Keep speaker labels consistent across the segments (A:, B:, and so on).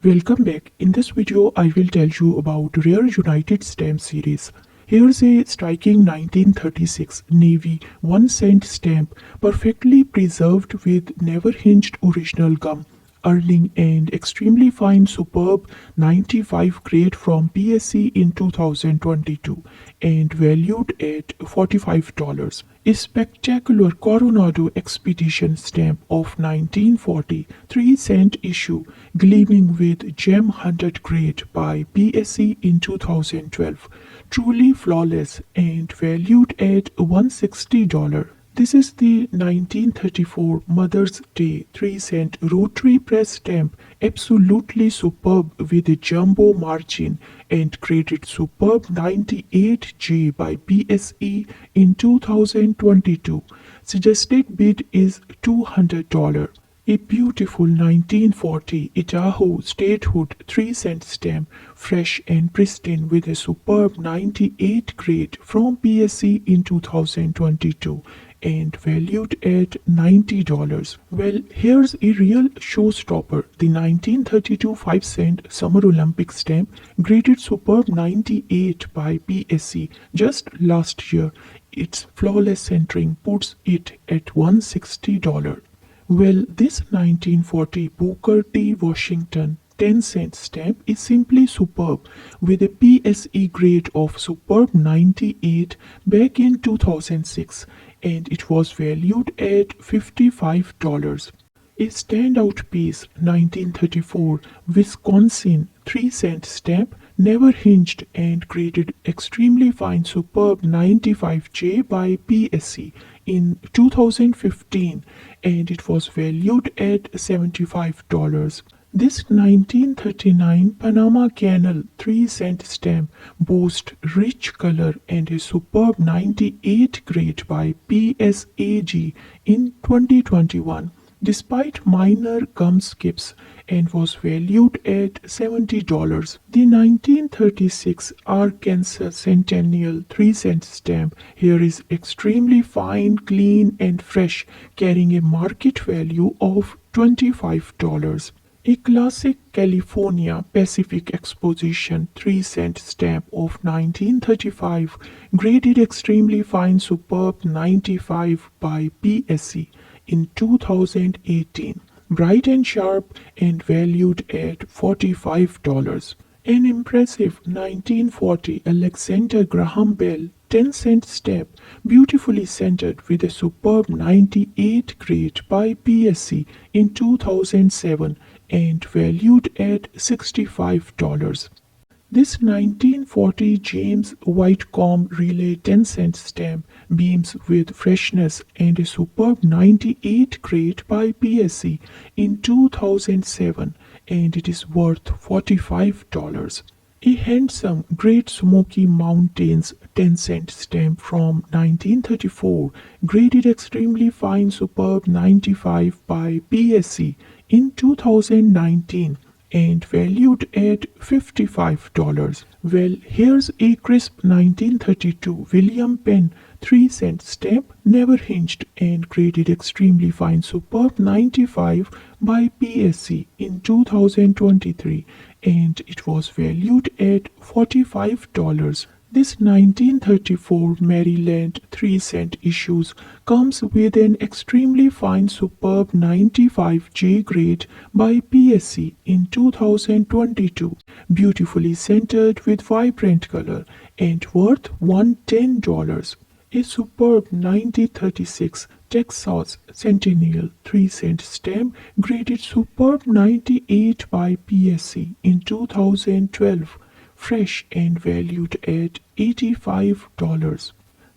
A: Welcome back. In this video, I will tell you about rare United stamp series. Here's a striking 1936 Navy 1 cent stamp, perfectly preserved with never hinged original gum, earning and extremely fine superb 95 grade from PSC in 2022 and valued at $45. A spectacular Coronado Expedition stamp of 1940 3-cent issue gleaming with gem hunted grade by PSC in 2012, truly flawless and valued at $160. This is the 1934 Mother's Day 3-cent rotary press stamp, absolutely superb with a jumbo margin and graded superb 98J by PSE in 2022. Suggested bid is $200. A beautiful 1940 Idaho statehood 3-cent stamp, fresh and pristine with a superb 98 grade from PSC in 2022 and valued at $90. Well, here's a real showstopper, the 1932 5-cent Summer Olympic stamp, graded superb 98 by PSC just last year. Its flawless centering puts it at $160. Well, this 1940 Booker T. Washington 10-cent stamp is simply superb with a PSE grade of superb 98 back in 2006 and it was valued at $55. A standout piece 1934 Wisconsin 3-cent stamp, never hinged and graded extremely fine superb 95J by PSC in 2015 and it was valued at $75. This 1939 Panama Canal 3-cent stamp boasts rich color and a superb 98 grade by PSAG in 2021, despite minor gum skips, and was valued at $70. The 1936 Arkansas Centennial 3-cent stamp here is extremely fine, clean, and fresh, carrying a market value of $25. A classic California Pacific Exposition 3-cent stamp of 1935, graded extremely fine superb 95 by PSC in 2018, bright and sharp and valued at $45. An impressive 1940 Alexander Graham Bell 10-cent stamp, beautifully centered with a superb 98 grade by PSC in 2007 and valued at $65. This 1940 James Whitcomb Relay 10-cent stamp beams with freshness and a superb 98 grade by PSC in 2007 and it is worth $45. A handsome Great Smoky Mountains 10-cent stamp from 1934, graded extremely fine superb 95 by PSC in 2019 and valued at $55. Well, here's a crisp 1932 William Penn 3-cent stamp, never hinged and graded extremely fine superb 95 by PSC in 2023 and it was valued at $45. This 1934 Maryland 3-cent issues comes with an extremely fine superb 95 J grade by PSC in 2022, beautifully centered with vibrant color and worth $110. A superb 1936 Texas Centennial 3-cent stamp, graded superb 98 by PSC in 2012, fresh and valued at $85.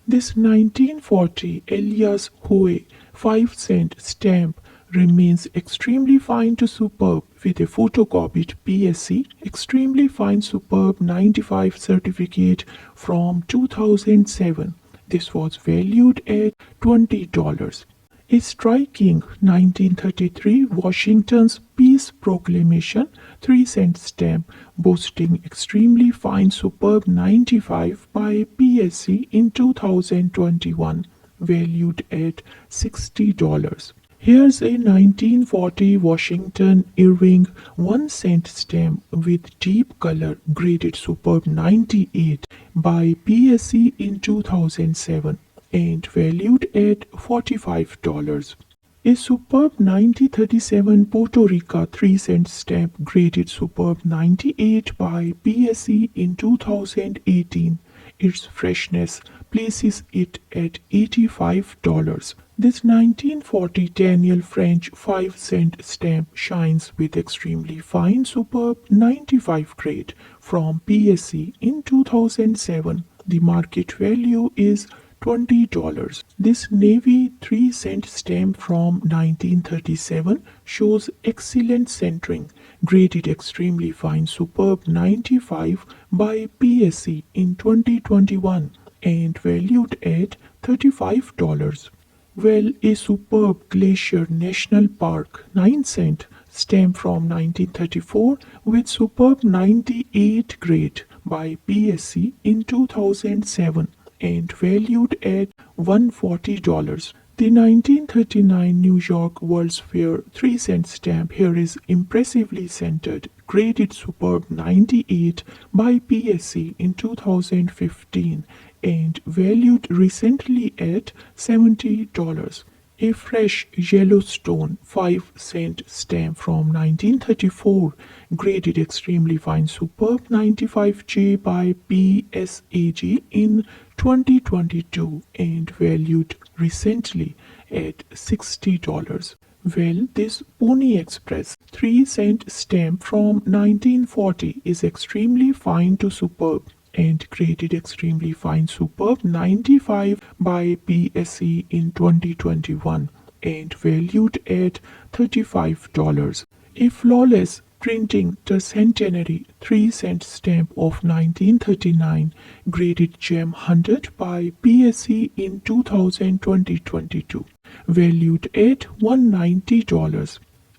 A: This 1940 Elias Howe 5-cent stamp remains extremely fine to superb with a photocopied PSC, extremely fine superb 95 certificate from 2007. This was valued at $20. A striking 1933 Washington's Peace Proclamation 3-cent stamp boasting extremely fine superb 95 by PSC in 2021, valued at $60. Here's a 1940 Washington Irving 1 cent stamp with deep color graded superb 98 by PSC in 2007 and valued at $45. A superb 1937 Puerto Rico 3 cent stamp graded superb 98 by PSE in 2018. Its freshness places it at $85. This 1940 Daniel French 5 cent stamp shines with extremely fine superb 95 grade from PSE in 2007. The market value is $20. This navy 3 cent stamp from 1937 shows excellent centering, graded extremely fine superb 95 by PSC in 2021 and valued at $35. Well, a superb Glacier National Park 9 cent stamp from 1934 with superb 98 grade by PSC in 2007 and valued at $140. The 1939 New York World's Fair 3 cent stamp here is impressively centered, graded superb 98 by PSC in 2015 and valued recently at $70. A fresh Yellowstone 5 cent stamp from 1934, graded extremely fine superb 95J by PSAG in 2022 and valued recently at $60. Well, this Pony Express 3 cent stamp from 1940 is extremely fine to superb and graded extremely fine superb 95 by PSE in 2021 and valued at $35. A flawless printing tercentenary 3 cent stamp of 1939 graded gem hunted by PSE in 2022 valued at $190.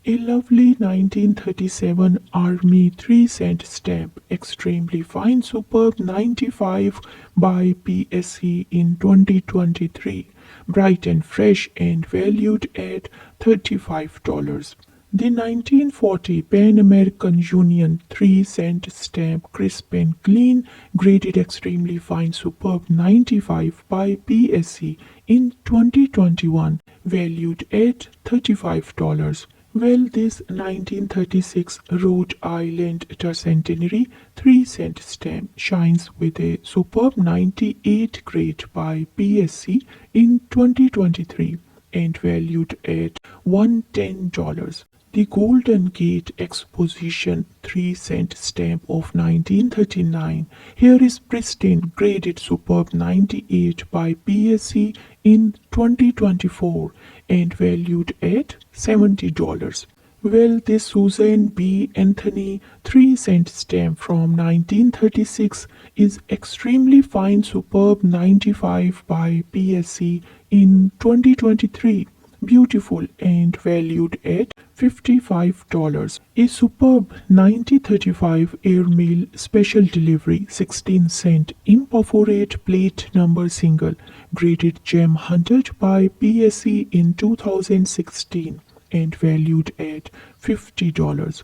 A: A lovely 1937 Army 3 cent stamp, extremely fine superb 95 by PSC in 2023, bright and fresh and valued at $35. The 1940 Pan American Union 3 cent stamp, crisp and clean, graded extremely fine superb 95 by PSC in 2021, valued at $35. Well, this 1936 Rhode Island tercentenary 3 cent stamp shines with a superb 98 grade by PSC in 2023 and valued at $110. The Golden Gate Exposition 3 cent stamp of 1939 here is pristine graded superb 98 by PSC in 2024 and valued at $70. Well, this Susan B. Anthony 3 cent stamp from 1936 is extremely fine superb 95 by PSC in 2023, beautiful and valued at $55. A superb 1935 airmail special delivery 16 cent imperforate plate number single, graded gem hunted by PSC in 2016 and valued at $50.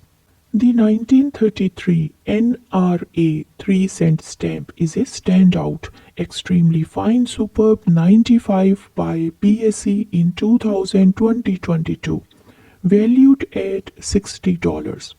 A: The 1933 NRA 3 cent stamp is a standout, extremely fine superb 95 by PSC in 2022, valued at $60.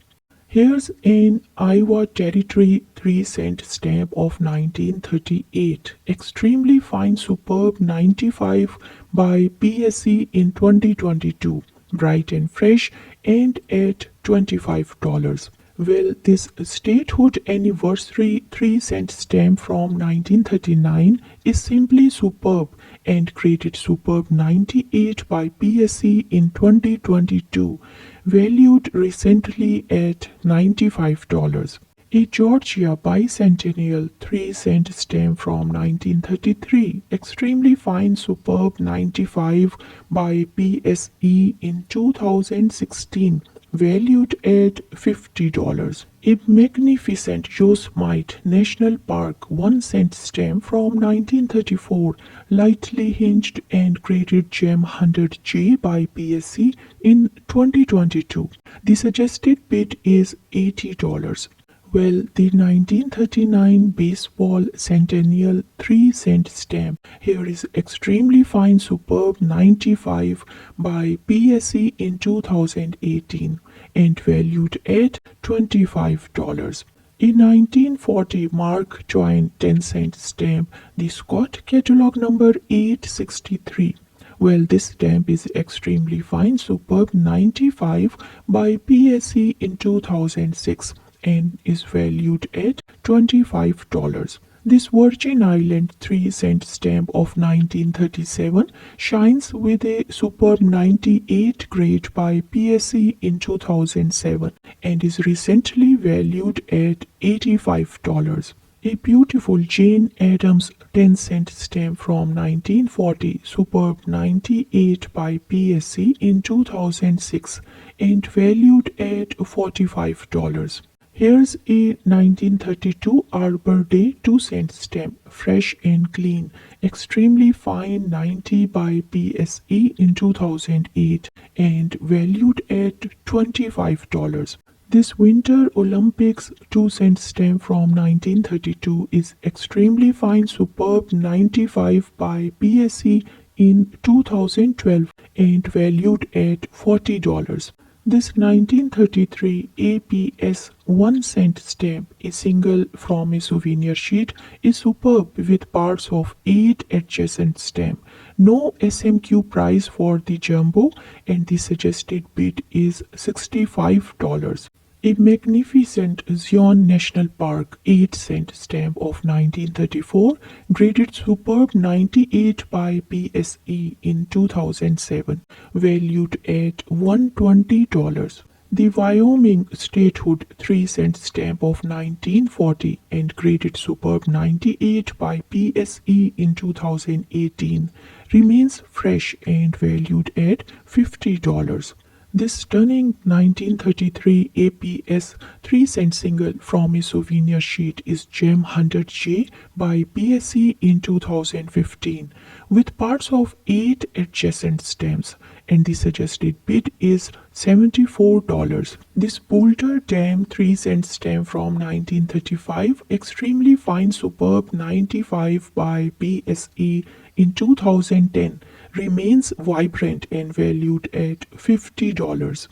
A: Here's an Iowa Territory 3 cent stamp of 1938, extremely fine superb 95 by PSC in 2022, bright and fresh and at $25. Well, this statehood anniversary 3 cent stamp from 1939 is simply superb and graded superb 98 by PSC in 2022, valued recently at $95. A Georgia bicentennial 3 cent stamp from 1933, extremely fine superb 95 by PSE in 2016, valued at $50. A magnificent Yosemite National Park 1-cent stamp from 1934, lightly hinged and graded gem 100J by PSC in 2022. The suggested bid is $80. Well, the 1939 baseball centennial 3-cent stamp. Here is extremely fine superb 95 by PSE in 2018 and valued at $25. A 1940 Mark Twain 10-cent stamp, the Scott catalog number 863. Well, this stamp is extremely fine superb 95 by PSE in 2006 and is valued at $25. This Virgin Island 3-cent stamp of 1937 shines with a superb 98 grade by PSE in 2007 and is recently valued at $85. A beautiful Jane Addams 10-cent stamp from 1940, superb 98 by PSE in 2006 and valued at $45. Here's a 1932 Arbor Day 2-cent stamp, fresh and clean, extremely fine 90 by PSE in 2008 and valued at $25. This Winter Olympics 2-cent stamp from 1932 is extremely fine superb 95 by PSE in 2012 and valued at $40. This 1933 APS 1-cent stamp, a single from a souvenir sheet, is superb with parts of 8 adjacent stamp. No SMQ price for the jumbo and the suggested bid is $65. A magnificent Zion National Park 8-cent stamp of 1934, graded superb 98 by PSE in 2007, valued at $120. The Wyoming Statehood 3-cent stamp of 1940 and graded superb 98 by PSE in 2018 remains fresh and valued at $50. This stunning 1933 APS 3-cent single from a souvenir sheet is Gem 100J by PSE in 2015 with parts of 8 adjacent stamps and the suggested bid is $74. This Boulder Dam 3-cent stamp from 1935, extremely fine superb 95 by PSE in 2010 remains vibrant and valued at $50.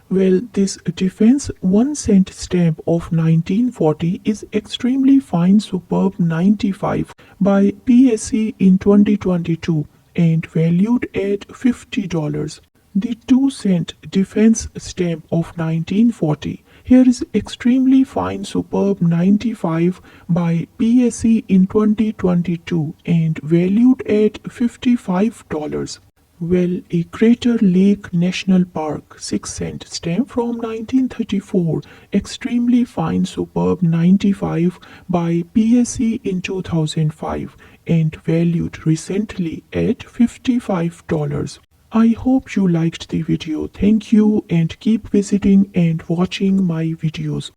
A: Well, this Defense 1-cent stamp of 1940 is extremely fine superb 95 by PSE in 2022 and valued at $50. The 2-cent Defense stamp of 1940. Here is extremely fine superb 95 by PSE in 2022 and valued at $55. Well, a Crater Lake National Park 6-cent stamp from 1934, extremely fine superb 95 by PSE in 2005 and valued recently at $55. I hope you liked the video. Thank you and keep visiting and watching my videos.